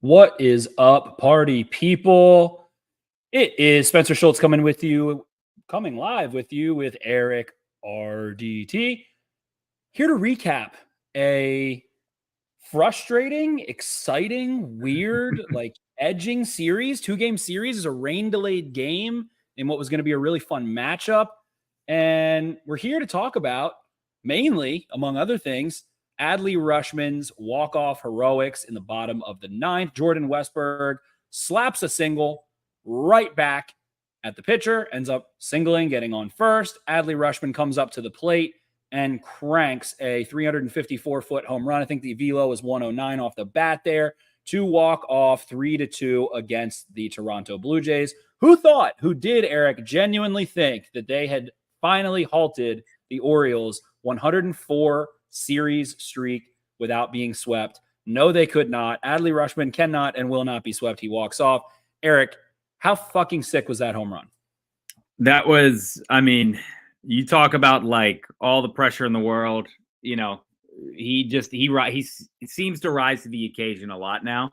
What is up, party people? It is Spencer Schultz coming live with you with Eric Arditti. Here to recap a frustrating, exciting, weird, edging series. 2-game series is a rain-delayed game in what was going to be a really fun matchup. And we're here to talk about, mainly, among other things, Adley Rutschman's walk-off heroics in the bottom of the ninth. Jordan Westburg slaps a single right back at the pitcher, ends up singling, getting on first. Adley Rutschman comes up to the plate and cranks a 354-foot home run. I think the velo was 109 off the bat there to walk off 3-2 against the Toronto Blue Jays. Who did, Eric, genuinely think that they had finally halted the Orioles' 104 series streak without being swept? No, they could not. Adley Rutschman cannot and will not be swept. He walks off. Eric, how fucking sick was that home run? That was, you talk about all the pressure in the world. He seems to rise to the occasion a lot now.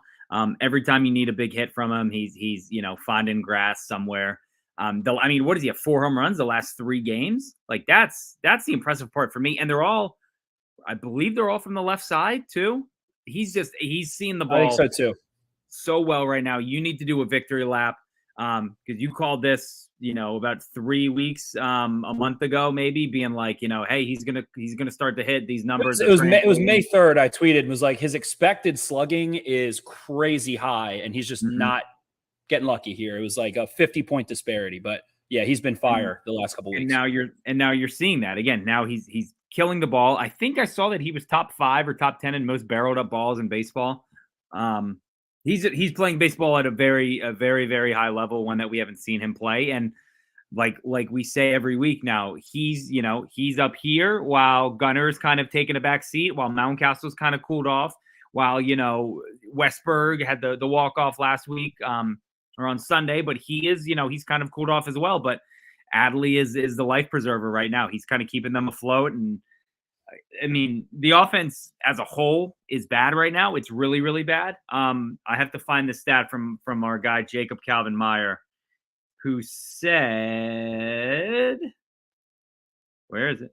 Every time you need a big hit from him, he's finding grass somewhere. What does he have? 4 home runs the last 3 games? That's the impressive part for me. And I believe they're all from the left side too. He's seeing the ball. I think so too. So well right now. You need to do a victory lap. Because you called this, about 3 weeks, a month ago, maybe being hey, he's gonna start to hit these numbers. It was May 3rd. I tweeted, was his expected slugging is crazy high, and he's just not getting lucky here. It was a 50-point disparity, but yeah, he's been fire the last couple weeks. And now you're seeing that again. Now he's killing the ball. I think I saw that he was top 5 or top 10 in most barreled up balls in baseball. He's playing baseball at a very, very high level, one that we haven't seen him play. And like we say every week now, he's up here while Gunner's kind of taking a back seat, while Mountcastle's kind of cooled off, while, Westburg had the walk-off last week or on Sunday, but he's kind of cooled off as well. But Adley is the life preserver right now. He's kind of keeping them afloat. And the offense as a whole is bad right now. It's really, really bad. I have to find the stat from our guy, Jacob Calvin Meyer, who said, where is it?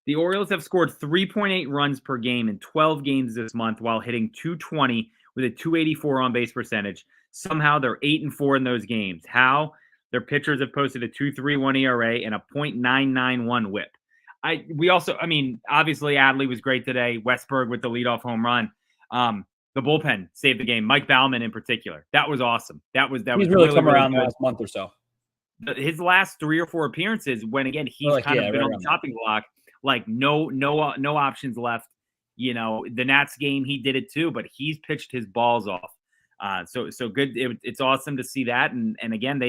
The Orioles have scored 3.8 runs per game in 12 games this month while hitting .220 with a .284 on-base percentage. Somehow they're 8-4 in those games. How? Their pitchers have posted a .231 ERA and a .991 WHIP. Obviously Adley was great today. Westburg with the leadoff home run. The bullpen saved the game. Mike Baumann in particular. That was awesome. He's really come around the last month or so. His last 3 or 4 appearances, when again he's been on the chopping block, no options left. The Nats game he did it too, but he's pitched his balls off. So good. It's awesome to see that. And again,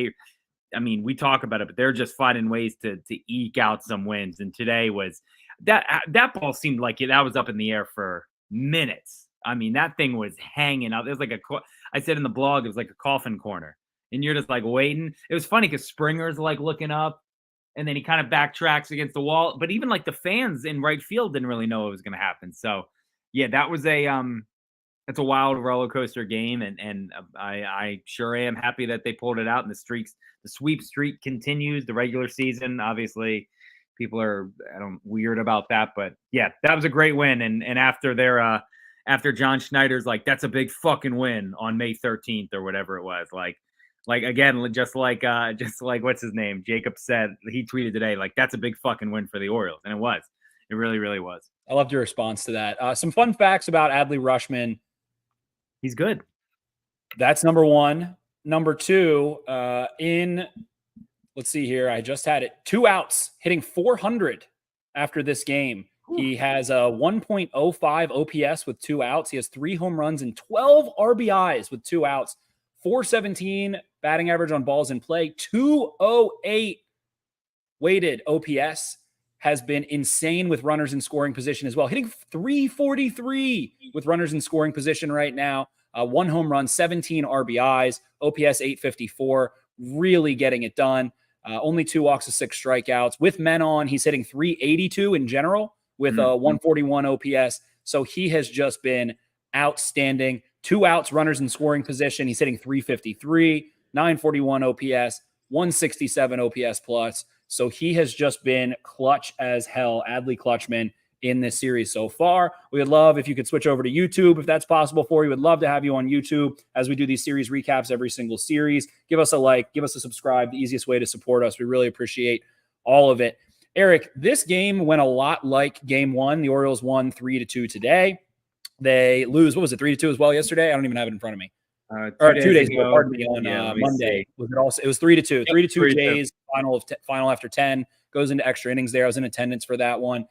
we talk about it, but they're just finding ways to eke out some wins. And today was that ball seemed like that was up in the air for minutes. That thing was hanging out. It was I said in the blog, it was like a coffin corner, and you're just waiting. It was funny because Springer's looking up, and then he kind of backtracks against the wall. But even the fans in right field didn't really know what was going to happen. So yeah, that was it's a wild roller coaster game, and I sure am happy that they pulled it out. And the sweep streak continues. The regular season, obviously, people are weird about that, but yeah, that was a great win. And after after John Schneider's that's a big fucking win on May 13th or whatever it was, again, just like what's his name, Jacob said, he tweeted today, that's a big fucking win for the Orioles, and it really, really was. I loved your response to that. Some fun facts about Adley Rutschman. He's good. That's number 1. Number 2, let's see here. I just had it. 2 outs, hitting 400 after this game. Ooh. He has a 1.05 OPS with 2 outs. He has 3 home runs and 12 RBIs with 2 outs. 417 batting average on balls in play. 208 weighted OPS. Has been insane with runners in scoring position as well. Hitting 343 with runners in scoring position right now. 1 home run, 17 RBIs, OPS 854. Really getting it done. Only 2 walks to 6 strikeouts. With men on, he's hitting 382 in general with a 141 OPS. So he has just been outstanding. 2 outs, runners in scoring position. He's hitting 353, 941 OPS, 167 OPS plus. So he has just been clutch as hell, Adley Rutschman, in this series so far. We would love if you could switch over to YouTube if that's possible for you. We'd love to have you on YouTube as we do these series recaps every single series. Give us a like, give us a subscribe, the easiest way to support us. We really appreciate all of it. Eric, this game went a lot like game one. The Orioles won 3-2 today. They lose, what was it, 3-2 as well yesterday? I don't even have it in front of me. 2 days ago, pardon me, on Monday. Was it also? It was 3-2. 3-2 Jays, final after 10, goes into extra innings there. I was in attendance for that one.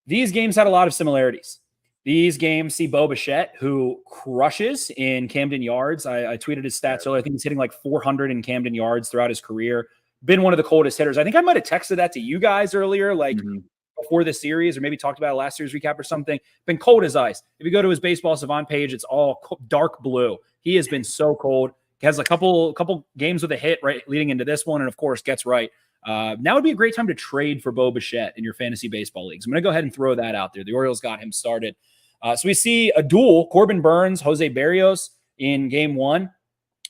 These games had a lot of similarities. These games see Bo Bichette, who crushes in Camden yards. I tweeted his stats earlier. I think he's hitting like 400 in Camden yards throughout his career. Been one of the coldest hitters. I think I might have texted that to you guys earlier, like before the series, or maybe talked about a last series recap or something. Been cold as ice. If you go to his Baseball Savant page, it's all dark blue. He has been so cold. He has a couple games with a hit right leading into this one, and of course gets right. Now would be a great time to trade for Bo Bichette in your fantasy baseball leagues. I'm going to go ahead and throw that out there. The Orioles got him started. So we see a duel, Corbin Burnes, Jose Barrios in game one.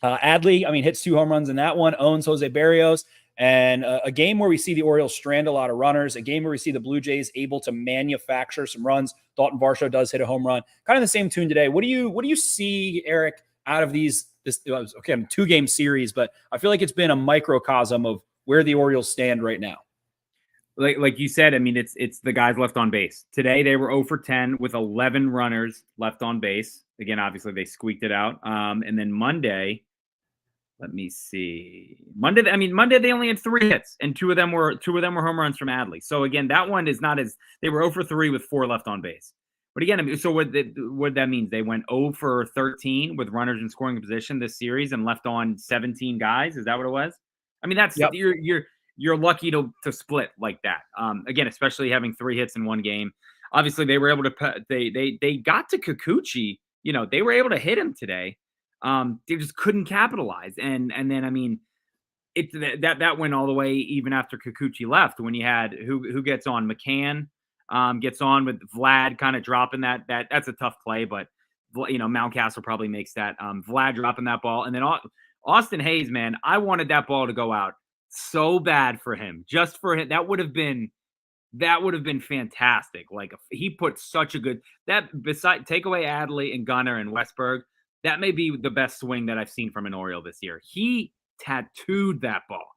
Adley, hits 2 home runs in that one, owns Jose Barrios. And a game where we see the Orioles strand a lot of runners, a game where we see the Blue Jays able to manufacture some runs. Dalton Varsho does hit a home run. Kind of the same tune today. What do you see, Eric, out of this 2-game series, but I feel like it's been a microcosm of where the Orioles stand right now. Like you said, it's the guys left on base. Today they were 0 for 10 with 11 runners left on base. Again, obviously they squeaked it out. And then Monday, let me see. Monday they only had 3 hits, and two of them were home runs from Adley. So again, that one is not as they were 0 for 3 with 4 left on base. But again, so what that means, they went 0 for 13 with runners in scoring position this series and left on 17 guys. Is that what it was? That's yep. You're lucky to split like that. Again, especially having 3 hits in one game. Obviously, they were able to they got to Kikuchi. They were able to hit him today. They just couldn't capitalize. And then that went all the way even after Kikuchi left. When you had who gets on, McCann gets on with Vlad kind of dropping that's a tough play, but Mountcastle probably makes that. Vlad dropping that ball, and then Austin Hayes, man, I wanted that ball to go out so bad for him, just for him. That would have been fantastic. Like, he put such a good take away Adley and Gunnar and Westberg. That may be the best swing that I've seen from an Oriole this year. He tattooed that ball.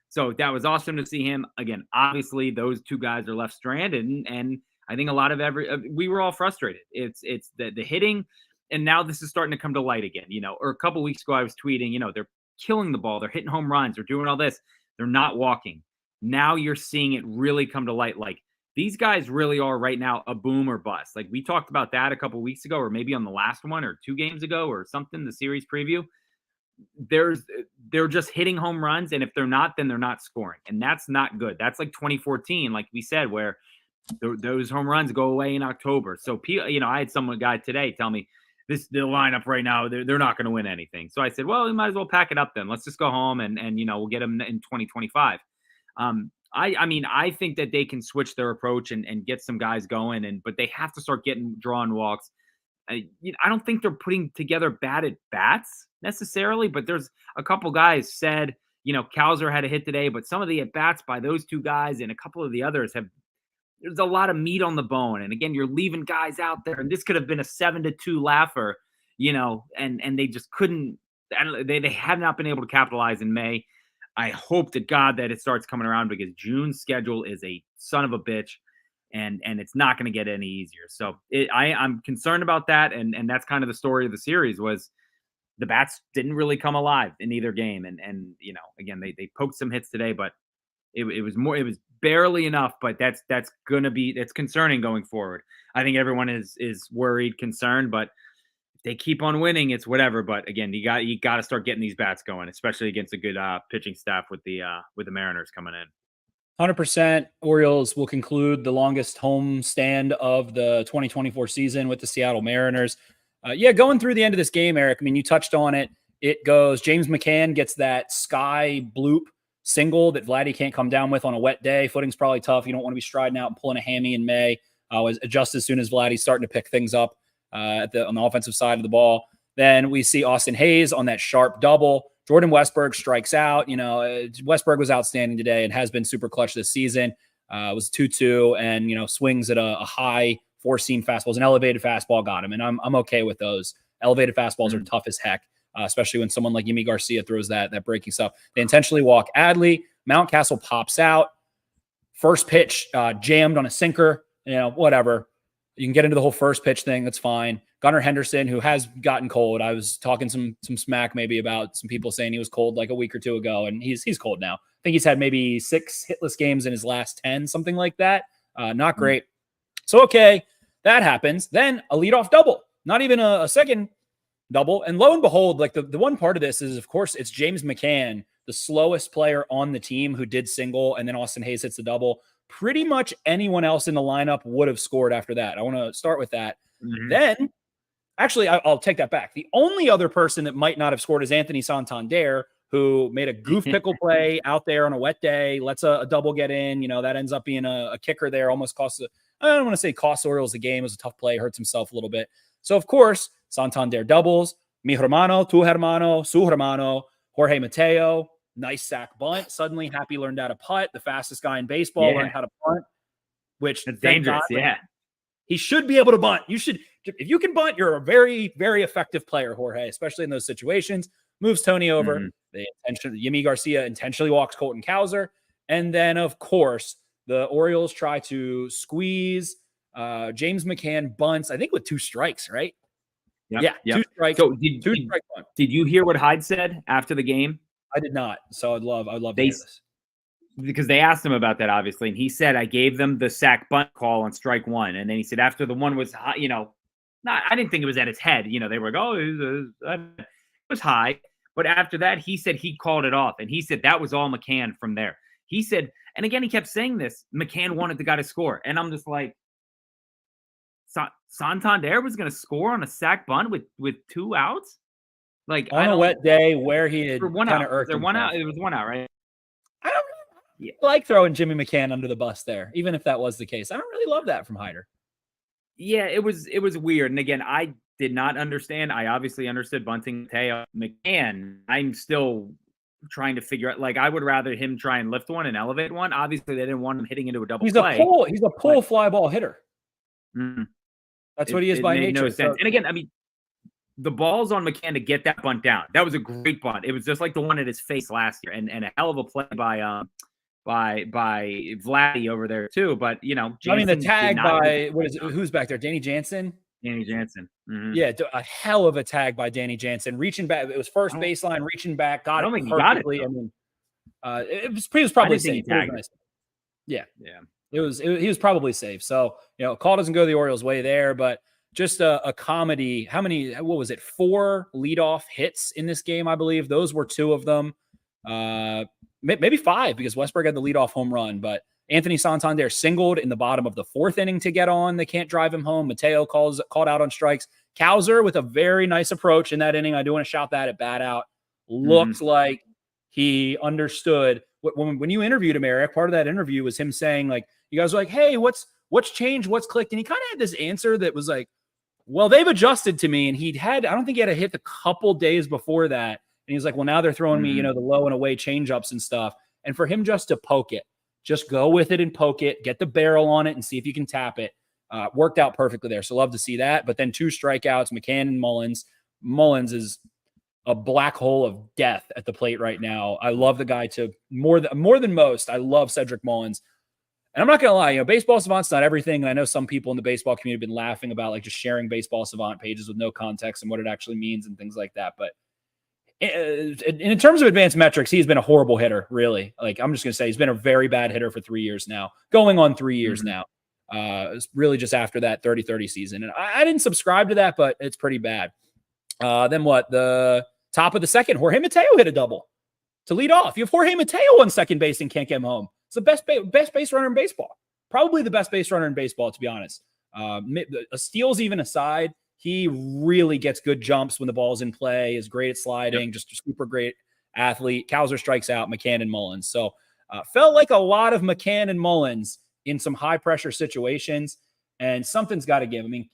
So that was awesome to see him. Again, obviously those 2 guys are left stranded, and I think a lot of we were all frustrated. It's the hitting. And now this is starting to come to light again, or a couple weeks ago I was tweeting, they're killing the ball. They're hitting home runs. They're doing all this. They're not walking. Now you're seeing it really come to light. Like, these guys really are right now a boom or bust. Like, we talked about that a couple weeks ago, or maybe on the last one or 2 games ago or something, the series preview. They're just hitting home runs. And if they're not, then they're not scoring. And that's not good. That's like 2014, like we said, where those home runs go away in October. So, I had a guy today tell me, the lineup right now, they're not going to win anything. So I said, well, we might as well pack it up then. Let's just go home and we'll get them in 2025. I think that they can switch their approach and get some guys going, but they have to start drawing walks. I don't think they're putting together bad at bats necessarily, but there's a couple guys said, Cowser had a hit today, but some of the at bats by those 2 guys and a couple of the others there's a lot of meat on the bone. And again, you're leaving guys out there, and this could have been a 7-2 laugher, and they just couldn't. They have not been able to capitalize in May. I hope to God that it starts coming around, because June's schedule is a son of a bitch, and it's not going to get any easier. So I'm concerned about that, and that's kind of the story of the series. Was the bats didn't really come alive in either game, and again they poked some hits today, but it was barely enough. But that's concerning going forward. I think everyone is worried, concerned, but they keep on winning, it's whatever. But again, you got to start getting these bats going, especially against a good pitching staff with the Mariners coming in. 100%. Orioles will conclude the longest home stand of the 2024 season with the Seattle Mariners. Going through the end of this game, Eric, you touched on it. It goes, James McCann gets that sky bloop single that Vladdy can't come down with on a wet day. Footing's probably tough. You don't want to be striding out and pulling a hammy in May. Just as soon as Vladdy's starting to pick things up on the offensive side of the ball. Then we see Austin Hayes on that sharp double. Jordan Westburg strikes out. Westburg was outstanding today and has been super clutch this season. It was 2-2 and, swings at a high four-seam fastballs, an elevated fastball got him. And I'm okay with those. Elevated fastballs are tough as heck, especially when someone like Yimi Garcia throws that breaking stuff. They intentionally walk Adley. Mountcastle pops out. First pitch jammed on a sinker, whatever. You can get into the whole first pitch thing. That's fine. Gunnar Henderson, who has gotten cold. I was talking some smack maybe about some people saying he was cold like a week or two ago, and he's cold now. I think he's had maybe 6 hitless games in his last 10, something like that. Not great. So, okay, that happens. Then a leadoff double, not even a second double. And lo and behold, like the one part of this is, of course, it's James McCann, the slowest player on the team, who did single, and then Austin Hayes hits the double. Pretty much anyone else in the lineup would have scored after that. I want to start with that. Then, actually, I'll take that back. The only other person that might not have scored is Anthony Santander, who made a goof pickle play out there on a wet day, lets a double get in. That ends up being a kicker there, almost I don't want to say cost Orioles the game. It was a tough play, hurts himself a little bit. So, of course, Santander doubles. Mi hermano, tu hermano, su hermano, Jorge Mateo. Nice sack bunt. Suddenly, Happy learned how to putt. The fastest guy in baseball learned how to punt, which is dangerous. God, he should be able to bunt. You should, if you can bunt, you're a very, very effective player, Jorge, especially in those situations. Moves Tony over. Yimi Garcia intentionally walks Colton Cowser. And then, of course, the Orioles try to squeeze. James McCann bunts, I think with 2 strikes, right? Yep. 2 strikes. So did you hear what Hyde said after the game? I did not. So I'd love to hear this. Because they asked him about that, obviously. And he said, I gave them the sack bunt call on strike 1. And then he said, after the one was high, I didn't think it was at his head. They were like, it was high. But after that, he said he called it off. And he said that was all McCann from there. He said, and again, he kept saying this, McCann wanted the guy to score. And I'm just like, Santander was going to score on a sack bunt with 2 outs? Like on a wet day where he had kind of irked himself. It was 1 out, right? I don't really like throwing Jimmy McCann under the bus there, even if that was the case. I don't really love that from Hyder. Yeah, it was weird. And again, I did not understand. I obviously understood bunting Mateo. McCann, I'm still trying to figure out. Like, I would rather him try and lift one and elevate one. Obviously, they didn't want him hitting into a double play. He's a pull fly ball hitter. That's what he is by nature. No sense. And again, I mean, the ball's on McCann to get that bunt down. That was a great bunt. It was just like the one at his face last year, and a hell of a play by Vladdy over there too. But the tag by who's back there? Danny Jansen. Danny Jansen. Yeah, a hell of a tag by Danny Jansen, reaching back. It was first baseline, reaching back, got it perfectly. He was probably safe. Yeah. He was probably safe. So call doesn't go the Orioles' way there, but just a comedy. What was it? 4 leadoff hits in this game, I believe. Those were 2 of them. Maybe 5 because Westburg had the leadoff home run, but Anthony Santander singled in the bottom of the 4th inning to get on. They can't drive him home. Mateo called out on strikes. Cowser with a very nice approach in that inning. I do want to shout that at bat out. Looked like he understood when you interviewed him, Eric. Part of that interview was him saying, like, you guys were like, hey, what's changed? What's clicked? And he kind of had this answer that was like, well, they've adjusted to me. And I don't think he had a hit a couple days before that. And he's like, well, now they're throwing me, the low and away changeups and stuff. And for him just to poke it, just go with it and poke it, get the barrel on it and see if you can tap it. Worked out perfectly there. So love to see that. But then 2 strikeouts, McCann and Mullins. Mullins is a black hole of death at the plate right now. I love the guy more than most. I love Cedric Mullins. And I'm not going to lie, Baseball Savant's not everything. And I know some people in the baseball community have been laughing about like just sharing Baseball Savant pages with no context and what it actually means and things like that. But in terms of advanced metrics, he's been a horrible hitter, really. Like, I'm just going to say he's been a very bad hitter for 3 years now, going on 3 years now. It's really just after that 30-30 season. And I didn't subscribe to that, but it's pretty bad. Then what? The top of the 2nd, Jorge Mateo hit a double to lead off. You have Jorge Mateo on second base and can't get him home. It's the best base runner in baseball. Probably the best base runner in baseball, to be honest. Steals even aside, he really gets good jumps when the ball's in play, is great at sliding, just a super great athlete. Cowser strikes out, McCann and Mullins. So felt like a lot of McCann and Mullins in some high-pressure situations, and something's got to give. I mean,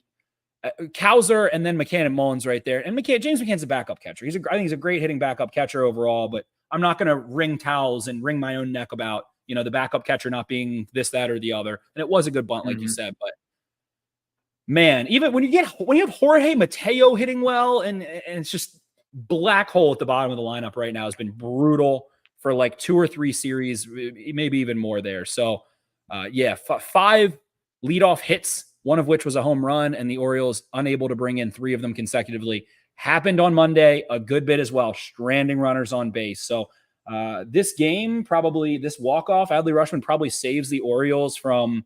Cowser and then McCann and Mullins right there. And James McCann's a backup catcher. I think he's a great hitting backup catcher overall, but I'm not going to wring towels and wring my own neck about, the backup catcher not being this, that, or the other. And it was a good bunt, like you said, but man, even when you have Jorge Mateo hitting well and it's just black hole at the bottom of the lineup right now has been brutal for like 2 or 3 series, maybe even more there. So, 5 leadoff hits, one of which was a home run, and the Orioles unable to bring in 3 of them consecutively. Happened on Monday a good bit as well, stranding runners on base. So this game, probably this walk-off, Adley Rutschman probably saves the Orioles from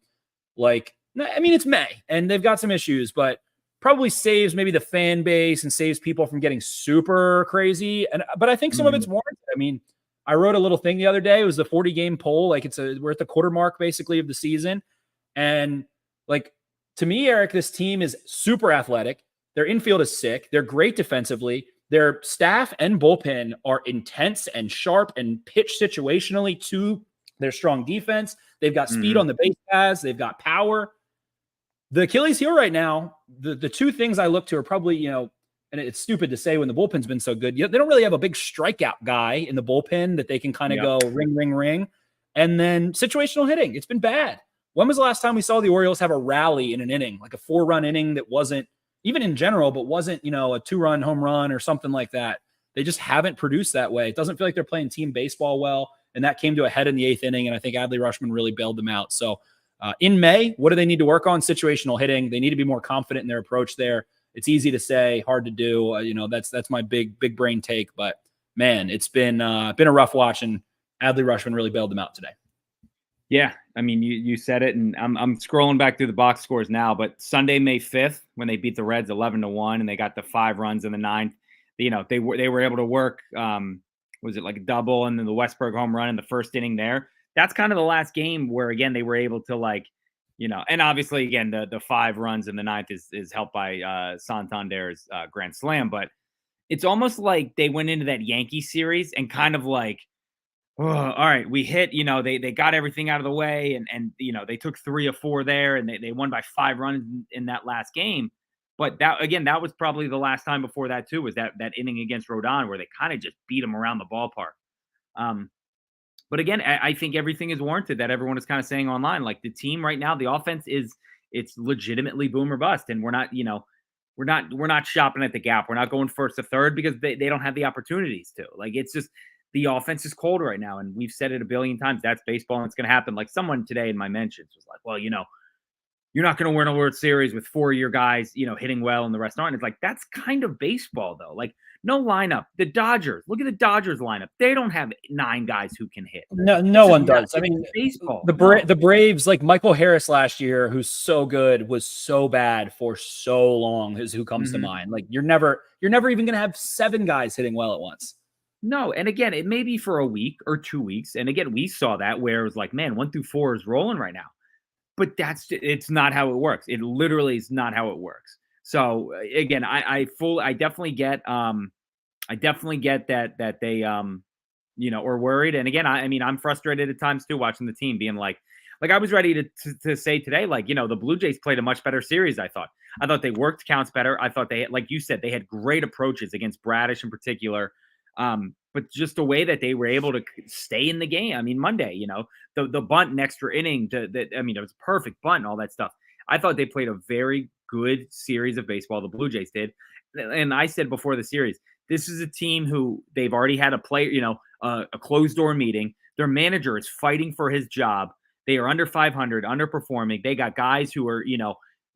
it's May, and they've got some issues, but probably saves maybe the fan base and saves people from getting super crazy. But I think some of it's warranted. I mean, I wrote a little thing the other day. It was the 40-game poll. We're at the quarter mark basically of the season. And to me, Eric, this team is super athletic. Their infield is sick. They're great defensively. Their staff and bullpen are intense and sharp and pitch situationally to their strong defense. They've got speed on the base paths. They've got power. The Achilles heel right now, the 2 things I look to are probably, and it's stupid to say when the bullpen's been so good. They don't really have a big strikeout guy in the bullpen that they can kind of go ring, ring, ring. And then situational hitting. It's been bad. When was the last time we saw the Orioles have a rally in an inning, like a 4-run inning that wasn't, even in general, but wasn't, a 2-run home run or something like that? They just haven't produced that way. It doesn't feel like they're playing team baseball well. And that came to a head in the 8th inning. And I think Adley Rutschman really bailed them out. So in May, what do they need to work on? Situational hitting. They need to be more confident in their approach there. It's easy to say, hard to do. That's my big brain take. But man, it's been a rough watch, and Adley Rutschman really bailed them out today. Yeah, I mean, you said it, and I'm scrolling back through the box scores now. But Sunday, May 5th, when they beat the Reds 11-1, and they got the 5 runs in the 9th, they were able to work. Was it like a double and then the Westberg home run in the first inning there? That's kind of the last game where, again, they were able to and obviously, again, the 5 runs in the 9th is helped by Santander's grand slam. But it's almost like they went into that Yankee series and kind of all right, we hit, they got everything out of the way and they took 3 or 4 there and they won by 5 runs in that last game. But that was probably the last time before that too, was that inning against Rodon where they kind of just beat them around the ballpark. But again, I think everything is warranted that everyone is kind of saying online. Like the team right now, the offense it's legitimately boom or bust. And we're not shopping at the gap. We're not going first to third because they don't have the opportunities to. It's just the offense is cold right now. And we've said it a billion times. That's baseball and it's going to happen. Like someone today in my mentions was like, well, you're not going to win a World Series with 4 of your guys, hitting well and the rest aren't. It's like, that's kind of baseball though. No lineup. The Dodgers, look at the Dodgers lineup. They don't have 9 guys who can hit. No one does. I mean, baseball. The Braves, like Michael Harris last year, who's so good, was so bad for so long, is who comes to mind. You're never even going to have 7 guys hitting well at once. No, and again, it may be for a week or 2 weeks. And again, we saw that where it was like, man, 1 through 4 is rolling right now. But it's not how it works. It literally is not how it works. So again, I definitely get that they are worried. And again, I mean, I'm frustrated at times too, watching the team being like I was ready to say today, the Blue Jays played a much better series. I thought they worked counts better. I thought they had, like you said, they had great approaches against Bradish in particular. But just the way that they were able to stay in the game. I mean, Monday, the bunt in extra inning, it was a perfect bunt and all that stuff. I thought they played a very good series of baseball. The Blue Jays did. And I said before the series, this is a team who they've already had a player, a closed door meeting. Their manager is fighting for his job. They are under 500, underperforming. They got guys who are,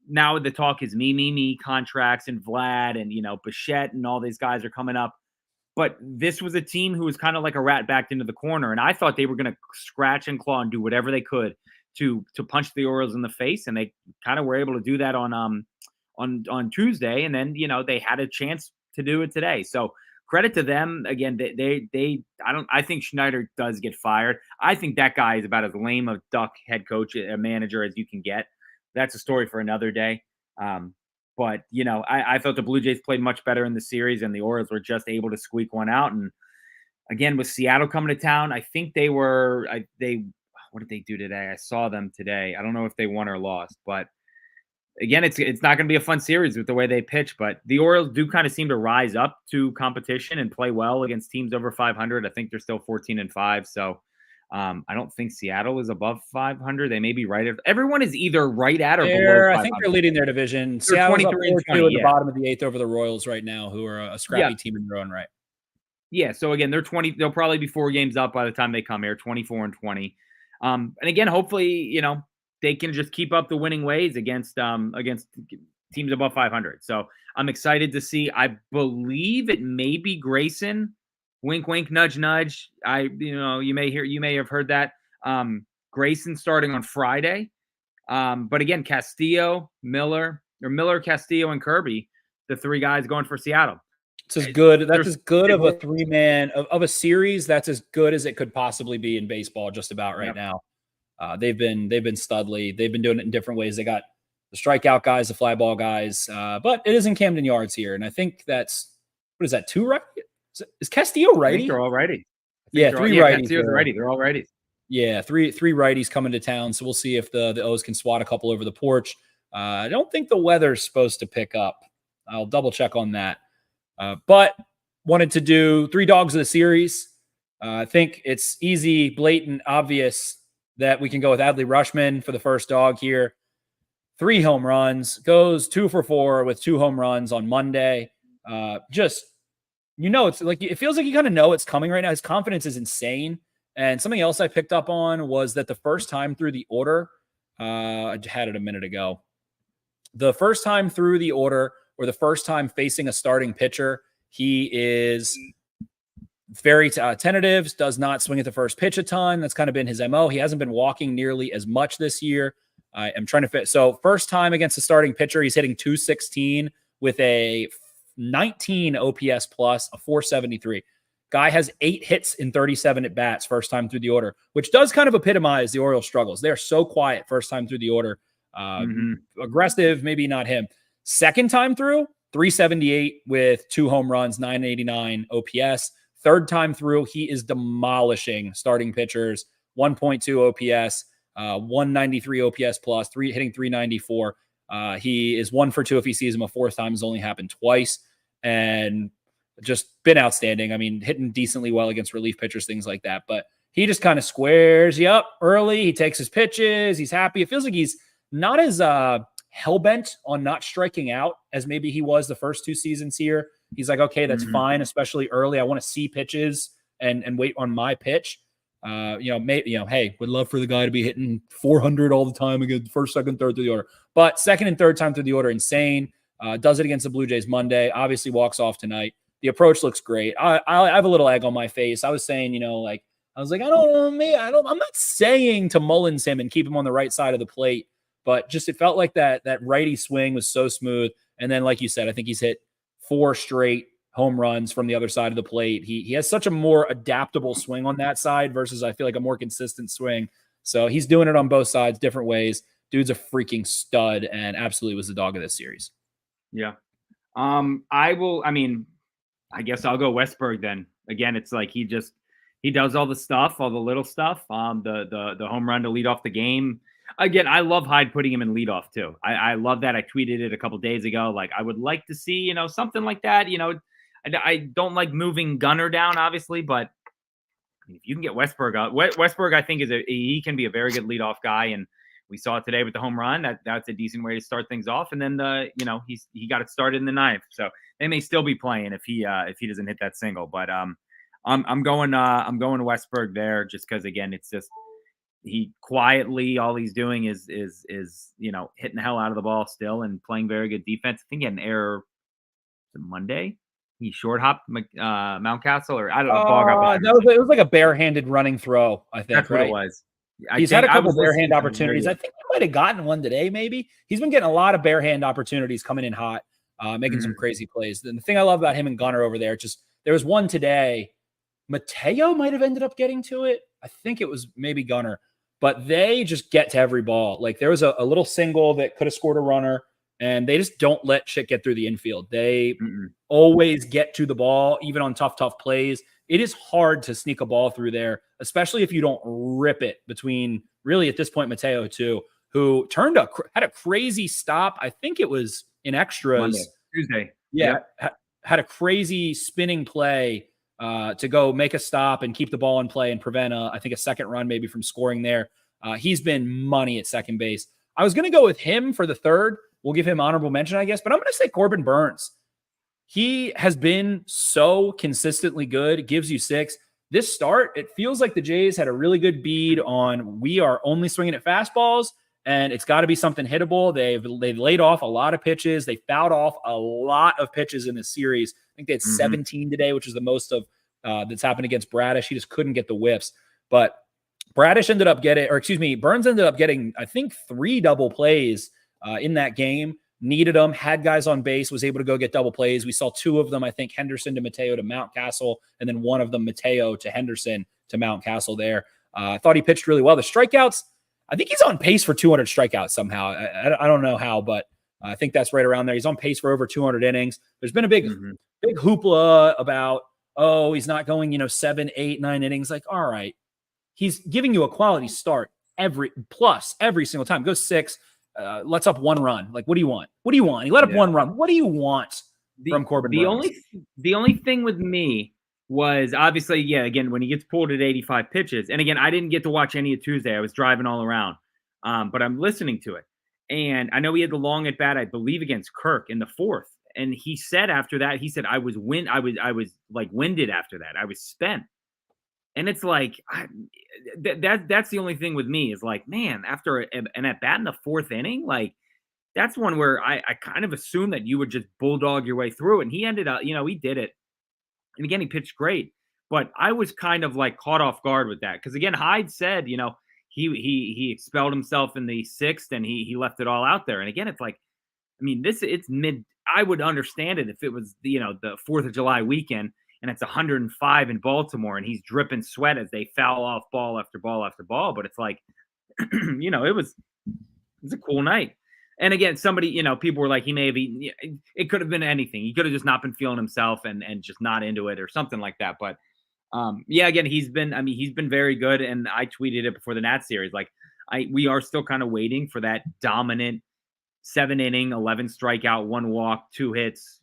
now the talk is me contracts and Vlad and, Bichette and all these guys are coming up. But this was a team who was kind of like a rat backed into the corner. And I thought they were going to scratch and claw and do whatever they could to punch the Orioles in the face. And they kind of were able to do that on Tuesday. And then, they had a chance to do it today. So credit to them. Again, I think Schneider does get fired. I think that guy is about as lame a duck head coach, a manager as you can get. That's a story for another day. But, I thought the Blue Jays played much better in the series and the Orioles were just able to squeak one out. And again, with Seattle coming to town, I think what did they do today? I saw them today. I don't know if they won or lost, but again, it's not going to be a fun series with the way they pitch, but the Orioles do kind of seem to rise up to competition and play well against teams over 500. I think they're still 14-5. So I don't think Seattle is above 500. They may be right at. Everyone is either right at or below 500. I think they're leading their division. They're Seattle's 23 up 4-2 at the bottom of the 8th over the Royals right now, who are a scrappy team in their own right. Yeah. So again, they're 20. They'll probably be 4 games up by the time they come here, 24-20. And again, hopefully, they can just keep up the winning ways against teams above 500. So I'm excited to see. I believe it may be Grayson. Wink, wink, nudge, nudge. You may have heard that. Grayson starting on Friday. But again, Castillo, Miller, Castillo, and Kirby, the 3 guys going for Seattle. It's as good. That's as good of a 3-man of a series. That's as good as it could possibly be in baseball, just about right now. They've been studly. They've been doing it in different ways. They got the strikeout guys, the fly ball guys, but it is in Camden Yards here, and I think that's 2 right? Is Castillo righty? I think they're all righty. 3 righties. Castillo's righty. They're all righties. Yeah, three righties coming to town. So we'll see if the O's can swat a couple over the porch. I don't think the weather's supposed to pick up. I'll double check on that. But wanted to do 3 dogs of the series. I think it's easy, blatant, obvious that we can go with Adley Rutschman for the first dog here. 3 home runs, goes 2 for 4 with 2 home runs on Monday. It's like, it feels like you kind of know it's coming right now. His confidence is insane. And something else I picked up on was that the first time through the order, I had it a minute ago. The first time through the order, or the first time facing a starting pitcher, he is very tentative, does not swing at the first pitch a ton. That's kind of been his MO. He hasn't been walking nearly as much this year. I am trying to fit. So first time against a starting pitcher, he's hitting .216 with a 19 OPS plus, a 473. Guy has 8 hits in 37 at bats first time through the order, which does kind of epitomize the Orioles' struggles. They're so quiet first time through the order. Aggressive, maybe not him. Second time through, 378 with 2 home runs, 989 OPS. Third time through, he is demolishing starting pitchers, 1.2 OPS, 193 OPS plus, hitting 394. He is 1 for 2 if he sees him a 4th time. Has only happened twice, and just been outstanding. I mean, hitting decently well against relief pitchers, things like that. But he just kind of squares you up early. He takes his pitches. He's happy. It feels like he's not as hell-bent on not striking out as maybe he was the first 2 seasons here. He's like, okay, that's fine, especially early. I want to see pitches and wait on my pitch. Hey, would love for the guy to be hitting 400 all the time again, first, second, third through the order. But second and third time through the order, insane. Does it against the Blue Jays Monday. Obviously walks off tonight. The approach looks great. I have a little egg on my face. I was saying, I'm not saying to Mullins him and keep him on the right side of the plate, but just it felt like that righty swing was so smooth. And then, like you said, I think he's hit 4 straight home runs from the other side of the plate. He has such a more adaptable swing on that side versus, I feel like, a more consistent swing. So he's doing it on both sides, different ways. Dude's a freaking stud and absolutely was the dog of this series. Yeah. I guess I'll go Westberg then. Again, it's like he does all the stuff, all the little stuff. The home run to lead off the game. Again, I love Hyde putting him in leadoff too. I love that. I tweeted it a couple days ago. Like, I would like to see, something like that. I don't like moving Gunnar down, obviously, but if you can get Westberg out, Westberg, I think he can be a very good leadoff guy. And we saw it today with the home run. That's a decent way to start things off. And then he got it started in the 9th. So they may still be playing if he doesn't hit that single. But I'm going Westberg there just because, again, it's just he quietly, all he's doing is hitting the hell out of the ball still and playing very good defense. I think he had an error Monday. He short hopped Mountcastle, or I don't know. It was like a barehanded running throw, I think. That's what it was. He's had a couple barehand opportunities. I think he might have gotten one today, maybe. He's been getting a lot of barehand opportunities coming in hot, making some crazy plays. And the thing I love about him and Gunnar over there, there was one today. Mateo might have ended up getting to it. I think it was maybe Gunnar. But they just get to every ball. Like, there was a little single that could have scored a runner, and they just don't let shit get through the infield. They always get to the ball, even on tough plays. It is hard to sneak a ball through there, especially if you don't rip it between, really, at this point, Mateo too. who had a crazy stop. I think it was in extras. Tuesday. Yeah. Had a crazy spinning play to go make a stop and keep the ball in play and prevent I think a second run maybe from scoring there. He's been money at second base. I was going to go with him for the third. We'll give him honorable mention, I guess, but I'm going to say Corbin Burns. He has been so consistently good. It gives you 6. This start, it feels like the Jays had a really good bead on we are only swinging at fastballs, and it's got to be something hittable. They've laid off a lot of pitches. They fouled off a lot of pitches in this series. I think they had 17 today, which is the most of that's happened against Bradish. He just couldn't get the whiffs. But Burns ended up getting, I think, 3 double plays in that game. Needed them, had guys on base, was able to go get double plays. We saw 2 of them, I think, Henderson to Mateo to Mountcastle, and then one of them, Mateo to Henderson to Mountcastle there. I thought he pitched really well. The strikeouts, I think he's on pace for 200 strikeouts somehow. I don't know how, but I think that's right around there. He's on pace for over 200 innings. There's been a big hoopla about, he's not going, 7, 8, 9 innings. Like, all right, he's giving you a quality start every single time. Go 6. Lets up 1 run. Like, what do you want? What do you want? He let up 1 run. What do you want from Corbin Burns? The only thing with me was obviously, again, when he gets pulled at 85 pitches, and again, I didn't get to watch any of Tuesday. I was driving all around, but I'm listening to it. And I know he had the long at bat, I believe, against Kirk in the 4th. And he said after that, I was like winded after that. I was spent. And it's like, that's the only thing with me is like, man, after an at bat in the 4th inning, like that's one where I kind of assumed that you would just bulldog your way through. And he ended up, he did it. And again, he pitched great. But I was kind of like caught off guard with that. Because again, Hyde said, he expelled himself in the 6th and he left it all out there. And again, it's like, I mean, it's mid. I would understand it if it was, the 4th of July weekend. And it's 105 in Baltimore, and he's dripping sweat as they foul off ball after ball after ball. But it's like, it was a cool night. And again, somebody, people were like, he may have eaten. It could have been anything. He could have just not been feeling himself and just not into it or something like that. But again, he's been very good. And I tweeted it before the Nats series. Like, we are still kind of waiting for that dominant 7 inning, 11 strikeout, 1 walk, 2 hits,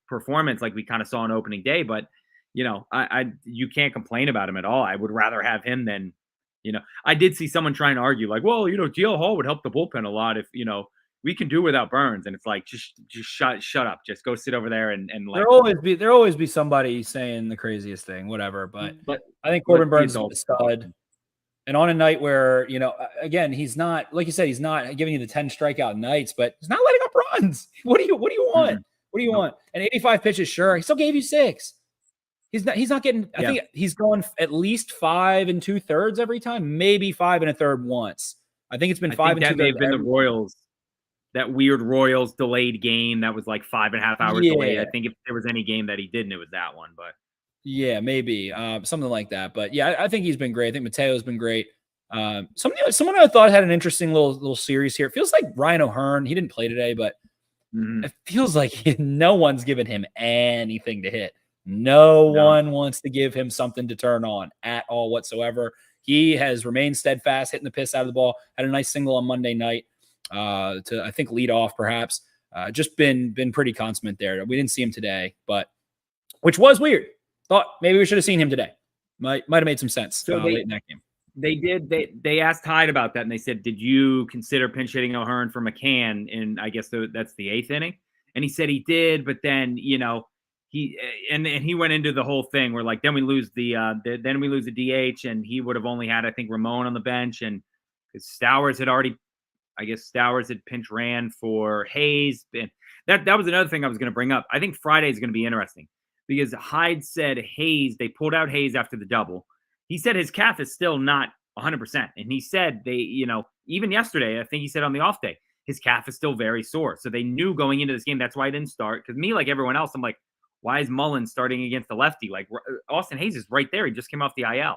performance like we kind of saw on opening day. But, you can't complain about him at all. I would rather have him than, I did see someone trying to argue like, well, DL Hall would help the bullpen a lot if, we can do without Burns. And it's like, just shut up. Just go sit over there and like. There'll always be somebody saying the craziest thing, whatever. But I think Corbin Burns is a stud. And on a night where, again, he's not, like you said, he's not giving you the 10 strikeout nights, but he's not letting up runs. What do you want? What do you want? And 85 pitches, sure. He still gave you 6. He's not getting, I think he's going at least 5 2/3 every time, maybe 5 1/3 once. I think it's been 5 2/3. That may have been the Royals, that weird Royals delayed game that was like 5.5 hours delayed. I think if there was any game that he didn't, it was that one, but. Yeah, maybe something like that. But yeah, I think he's been great. I think Mateo's been great. Someone I thought had an interesting little series here. It feels like Ryan O'Hearn. He didn't play today, but it feels like no one's given him anything to hit. No one wants to give him something to turn on at all whatsoever. He has remained steadfast, hitting the piss out of the ball. Had a nice single on Monday night to, I think, lead off perhaps. Just been pretty consummate there. We didn't see him today, but which was weird. Thought maybe we should have seen him today. Might have made some sense late in that game. They did. They asked Hyde about that, and they said, "Did you consider pinch hitting O'Hearn for McCann in? I guess that's the 8th inning." And he said he did, but then he went into the whole thing where like then we lose the DH, and he would have only had I think Ramon on the bench, and because Stowers had pinch ran for Hayes, and that was another thing I was going to bring up. I think Friday is going to be interesting. Because Hyde said Hayes, they pulled out Hayes after the double. He said his calf is still not 100%. And he said even yesterday, I think he said on the off day, his calf is still very sore. So they knew going into this game, that's why I didn't start. Because me, like everyone else, I'm like, why is Mullen starting against the lefty? Like Austin Hayes is right there. He just came off the IL.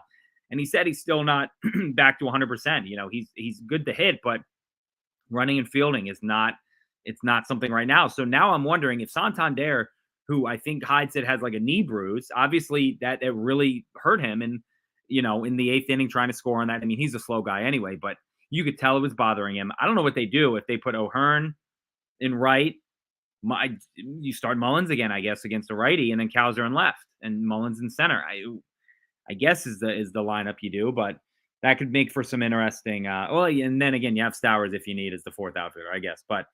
And he said he's still not back to 100%. He's good to hit, but running and fielding it's not something right now. So now I'm wondering if Santander, who I think Hyde said has like a knee bruise, obviously that it really hurt him. And, in the 8th inning trying to score on that. I mean, he's a slow guy anyway, but, You could tell it was bothering him. I don't know what they do if they put O'Hearn in right. You start Mullins again, I guess, against a righty, and then Cowser in left, and Mullins in center. I guess is the lineup you do, but that could make for some interesting. And then again, you have Stowers if you need as the fourth outfielder, I guess. But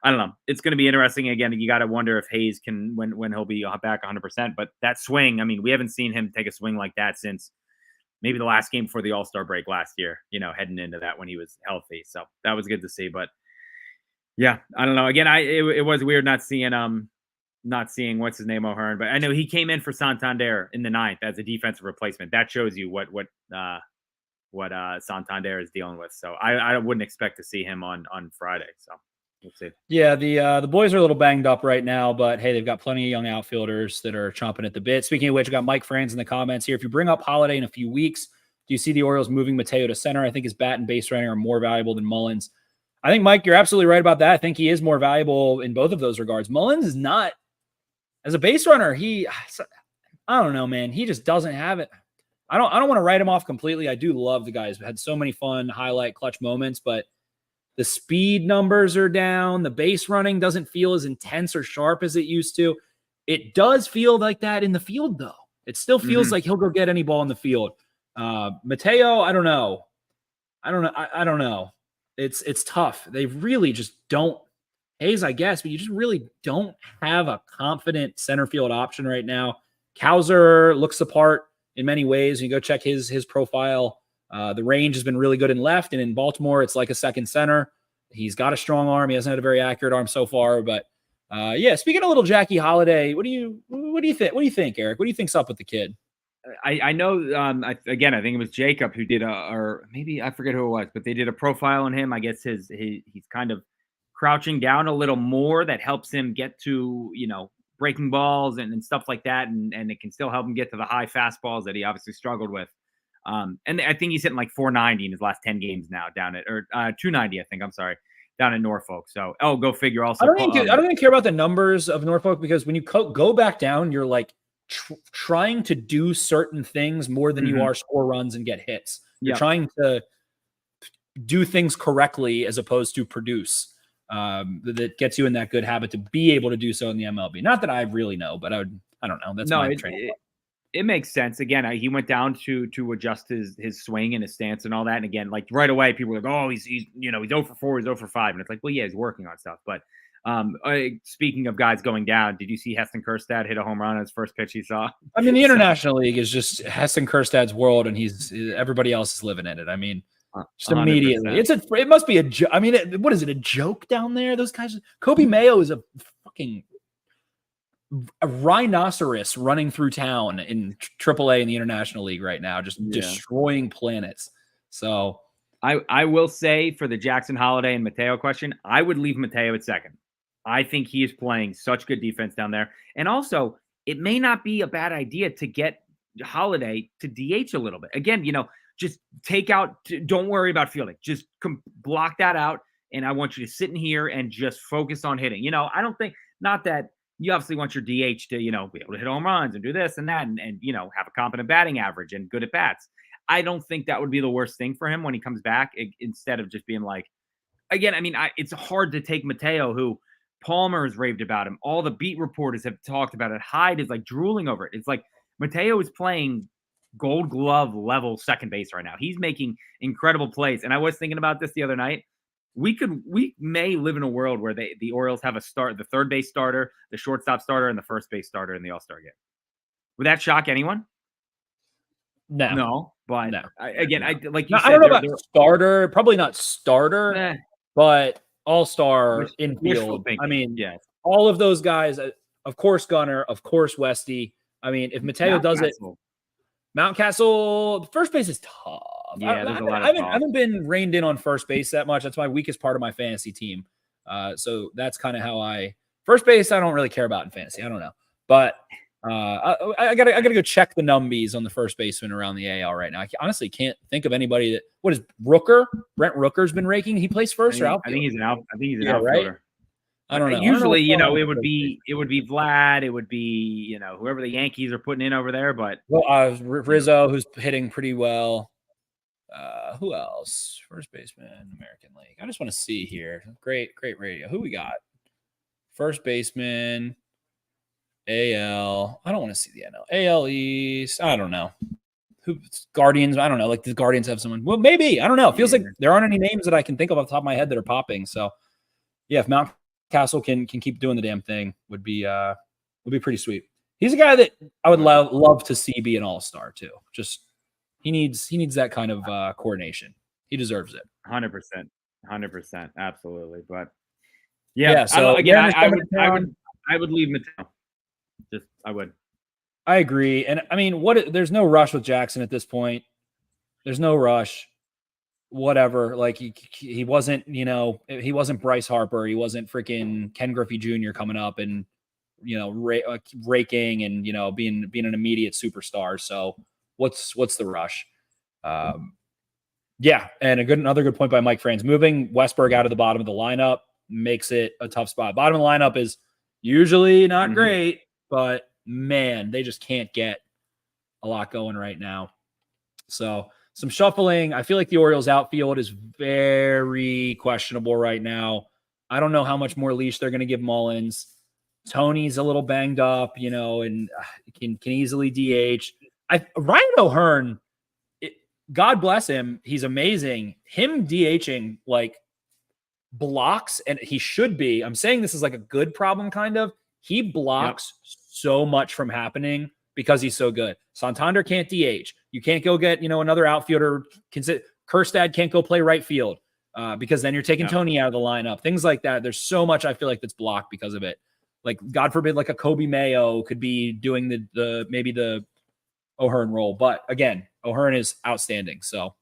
I don't know. It's going to be interesting. Again, you got to wonder if Hayes can when he'll be back 100%. But that swing, I mean, we haven't seen him take a swing like that since maybe the last game before the All-Star break last year. Heading into that when he was healthy. So that was good to see. But yeah, I don't know. Again, it was weird not seeing what's his name O'Hearn, but I know he came in for Santander in the ninth as a defensive replacement. That shows you what Santander is dealing with. So I wouldn't expect to see him on Friday. So we'll see. Yeah, the boys are a little banged up right now, but hey, they've got plenty of young outfielders that are chomping at the bit. Speaking of which, we got Mike Franz in the comments here. If you bring up Holiday in a few weeks, do you see the Orioles moving Mateo to center? I think his bat and base running are more valuable than Mullins. I think, Mike, you're absolutely right about that. I think he is more valuable in both of those regards. Mullins is not, as a base runner, I don't know, man. He just doesn't have it. I don't want to write him off completely. I do love the guy. He's had so many fun highlight clutch moments, but the speed numbers are down. The base running doesn't feel as intense or sharp as it used to. It does feel like that in the field, though. It still feels like he'll go get any ball in the field. Mateo, I don't know. I don't know. It's tough. They really just don't. Hayes, I guess, but you just really don't have a confident center field option right now. Cowser looks the part in many ways. You go check his profile. The range has been really good in left, and in Baltimore, it's like a second center. He's got a strong arm. He hasn't had a very accurate arm so far, but yeah. Speaking of little Jackie Holiday, what do you think? What do you think, Eric? What do you think's up with the kid? I know. I think it was Jacob who did or maybe I forget who it was, but they did a profile on him. I guess he's kind of crouching down a little more. That helps him get to breaking balls and stuff like that, and it can still help him get to the high fastballs that he obviously struggled with. And I think he's hitting like 490 in his last 10 games now down at 290. I think down at Norfolk. So go figure. Also, I don't even care about the numbers of Norfolk because when you go back down, you're like trying to do certain things more than you are score runs and get hits. You're trying to do things correctly as opposed to produce. That gets you in that good habit to be able to do so in the MLB. Not that I really know, but I don't know. That's my training. It makes sense. Again, he went down to adjust his swing and his stance and all that. And again, like right away, people were like, "Oh, he's 0 for 4, he's 0 for 5," and it's like, well, yeah, he's working on stuff. But speaking of guys going down, did you see Heston Kjerstad hit a home run on his first pitch he saw? I mean, the International League is just Heston Kjerstad's world, and everybody else is living in it. I mean, just 100%. Immediately, it must be a joke. I mean, what is it? A joke down there? Those guys. Kobe Mayo is a fucking rhinoceros running through town in AAA in the International League right now, just destroying planets. So I will say for the Jackson Holiday and Mateo question, I would leave Mateo at second. I think he is playing such good defense down there. And also, it may not be a bad idea to get Holiday to DH a little bit. Again, just take out, don't worry about fielding. Just block that out. And I want you to sit in here and just focus on hitting. I don't think, not that you obviously want your DH to, be able to hit home runs and do this and that and have a competent batting average and good at bats. I don't think that would be the worst thing for him when he comes back instead of just being like, again, I mean, it's hard to take Mateo, who Palmer has raved about him. All the beat reporters have talked about it. Hyde is like drooling over it. It's like Mateo is playing Gold Glove level second base right now. He's making incredible plays. And I was thinking about this the other night. We may live in a world where the Orioles have the third base starter, the shortstop starter, and the first base starter in the All-Star game. Would that shock anyone? No. But no. I don't know about starter. Probably not starter, but all-star infield. I mean, all of those guys. Of course, Gunnar. Of course, Westy. I mean, if Mateo does it, Mountcastle, first base is tough. Yeah, I haven't been reined in on first base that much. That's my weakest part of my fantasy team. So that's kind of how first base I don't really care about in fantasy. I don't know. But I gotta go check the numbies on the first baseman around the AL right now. I honestly can't think of anybody that. What is Rooker? Brent Rooker's been raking. He plays first or outfield? I think he's an outfielder. Right? I don't know. Usually, it would be Vlad. It would be whoever the Yankees are putting in over there. But Rizzo, who's hitting pretty well. Who else? First baseman, American League. I just want to see here. Great radio. Who we got? First baseman, AL. I don't want to see the NL. AL East. I don't know. Who Guardians? I don't know. Like the Guardians have someone. Well, maybe. I don't know. It feels like there aren't any names that I can think of off the top of my head that are popping. So, yeah, if Mountcastle can keep doing the damn thing, would be pretty sweet. He's a guy that I would love to see be an all-star too. Just he needs that kind of coordination. He deserves it. 100%, absolutely. But yeah. So I would leave Mattel. I would. I agree, and I mean, there's no rush with Jackson at this point. There's no rush. Whatever, like he wasn't, he wasn't Bryce Harper. He wasn't freaking Ken Griffey Jr. coming up and raking and being an immediate superstar. So what's the rush? Yeah, and another good point by Mike Franz. Moving Westberg out of the bottom of the lineup makes it a tough spot. Bottom of the lineup is usually not great, but man, they just can't get a lot going right now. So some shuffling. I feel like the Orioles outfield is very questionable right now. I don't know how much more leash they're going to give Mullins. Tony's a little banged up, and can easily DH. Ryan O'Hearn, God bless him. He's amazing. Him DHing like blocks, and he should be. I'm saying this is like a good problem, kind of. He blocks so much from happening because he's so good. Santander can't DH. You can't go get, another outfielder. Kjerstad can't go play right field because then you're taking Tony out of the lineup. Things like that. There's so much I feel like that's blocked because of it. Like, God forbid, like a Kobe Mayo could be doing maybe the O'Hearn role. But again, O'Hearn is outstanding. So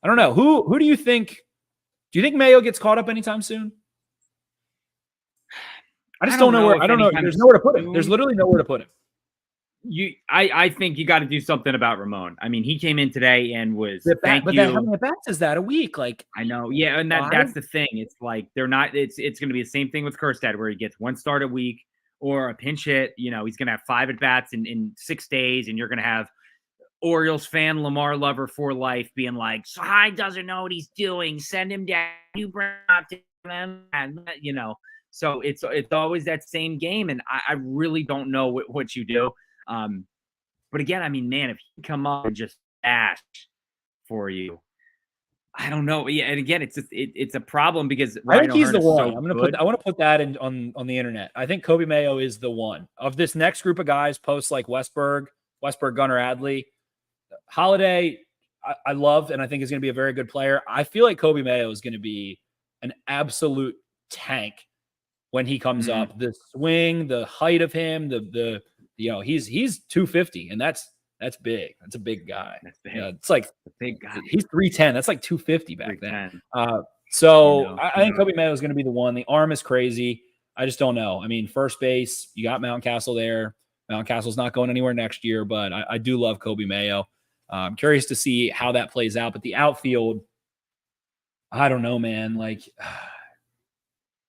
I don't know. Who do you think? Do you think Mayo gets caught up anytime soon? I just don't know where. I don't know. There's nowhere to put him. There's literally nowhere to put him. I think you got to do something about Ramon. I mean, he came in today and was But then how many at-bats is that a week? Like, I know, yeah, and that's the thing. It's like they're not. It's going to be the same thing with Kjerstad, where he gets one start a week or a pinch hit. He's going to have 5 at-bats in 6 days, and you're going to have Orioles fan Lamar lover for life being like, Sahai doesn't know what he's doing. Send him down. You bring out to him, and So it's always that same game, and I really don't know what you do. But again, I mean, man, if he come up and just bash for you, I don't know. Yeah, and again, it's a problem because I think he's the one. I want to put that on the internet. I think Kobe Mayo is the one of this next group of guys. Post like Westberg, Gunnar, Adley, Holiday. I love and I think is going to be a very good player. I feel like Kobe Mayo is going to be an absolute tank when he comes up. The swing, the height of him, he's 250, and that's big. That's a big guy. That's big. It's like a big guy. He's 310. That's like 250 back then. I think Kobe Mayo is going to be the one. The arm is crazy. I just don't know. I mean, first base, you got Mountcastle there. Mountcastle's not going anywhere next year, but I do love Kobe Mayo. I'm curious to see how that plays out. But the outfield, I don't know, man. Like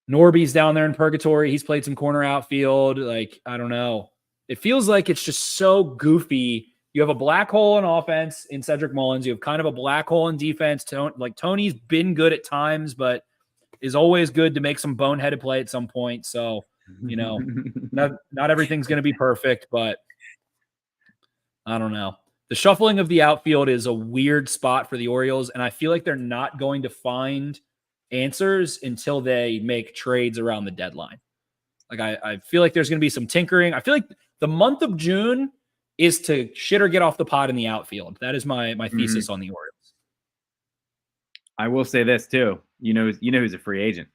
Norby's down there in purgatory. He's played some corner outfield. Like, I don't know. It feels like it's just so goofy. You have a black hole in offense in Cedric Mullins. You have kind of a black hole in defense. Like Tony's been good at times, but is always good to make some boneheaded play at some point. So, not everything's going to be perfect, but I don't know. The shuffling of the outfield is a weird spot for the Orioles, and I feel like they're not going to find answers until they make trades around the deadline. Like I feel like there's going to be some tinkering. I feel like the month of June is to shit or get off the pot in the outfield. That is my thesis on the Orioles. I will say this too. You know who's a free agent?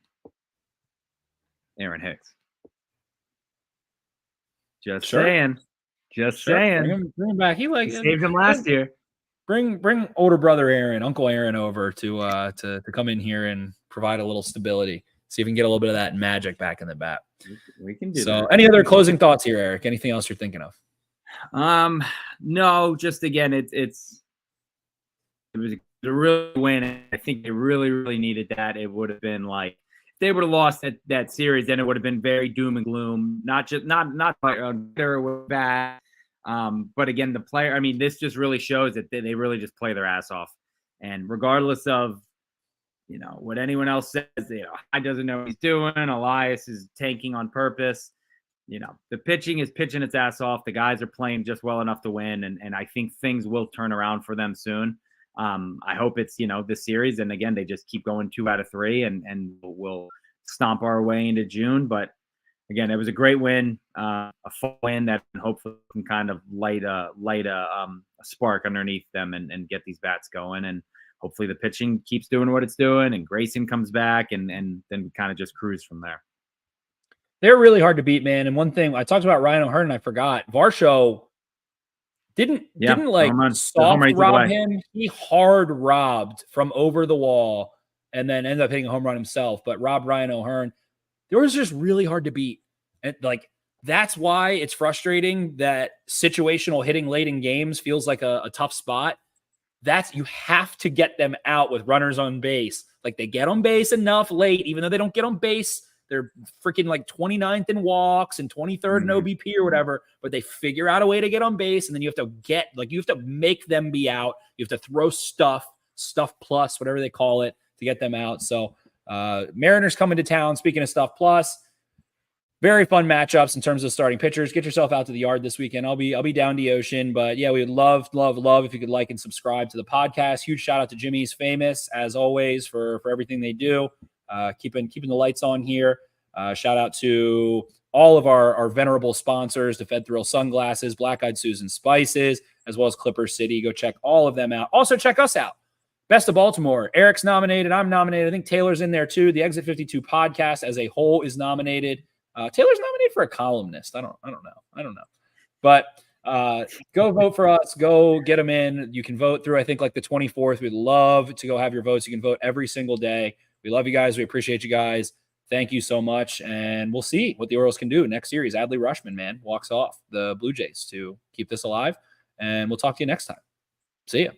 Aaron Hicks. Just saying. Bring him back. He saved him last year. Bring older brother Aaron, Uncle Aaron over to come in here and provide a little stability. See if we can get a little bit of that magic back in the bat. We can do that. So, any other closing thoughts here, Eric? Anything else you're thinking of? No. Just again, it was a real win. I think they really, really needed that. It would have been like if they would have lost that series, then it would have been very doom and gloom. Not bad. But again, the player. I mean, this just really shows that they really just play their ass off. And regardless of, what anyone else says, I doesn't know what he's doing. Elias is tanking on purpose. The pitching is pitching its ass off. The guys are playing just well enough to win. And I think things will turn around for them soon. I hope it's, this series. And again, they just keep going 2 out of 3 and we'll stomp our way into June. But again, it was a great win, a fun win that hopefully can kind of light a spark underneath them and get these bats going. And hopefully the pitching keeps doing what it's doing and Grayson comes back and then kind of just cruise from there. They're really hard to beat, man. And one thing I talked about Ryan O'Hearn, I forgot. Varsho didn't like soft rob him. He hard robbed from over the wall and then ended up hitting a home run himself. But robbed Ryan O'Hearn. There was just really hard to beat. And like that's why it's frustrating that situational hitting late in games feels like a tough spot. You have to get them out with runners on base. Like they get on base enough late, even though they don't get on base. They're freaking like 29th in walks and 23rd in OBP or whatever, but they figure out a way to get on base. And then you have to make them be out. You have to throw stuff plus, whatever they call it, to get them out. So Mariners coming to town. Speaking of stuff plus, very fun matchups in terms of starting pitchers. Get yourself out to the yard this weekend. I'll be down the ocean, but yeah, we would love if you could like and subscribe to the podcast. Huge shout out to Jimmy's Famous as always for everything they do. Keeping the lights on here. Shout out to all of our venerable sponsors, the Fed Thrill Sunglasses, Black Eyed Susan Spices, as well as Clipper City. Go check all of them out. Also check us out. Best of Baltimore. Eric's nominated. I'm nominated. I think Taylor's in there too. The Exit 52 podcast as a whole is nominated. Taylor's nominated for a columnist. I don't know. But go vote for us. Go get them in. You can vote through, I think, like the 24th. We'd love to go have your votes. You can vote every single day. We love you guys. We appreciate you guys. Thank you so much. And we'll see what the Orioles can do next series. Adley Rutschman, man, walks off the Blue Jays to keep this alive. And we'll talk to you next time. See ya.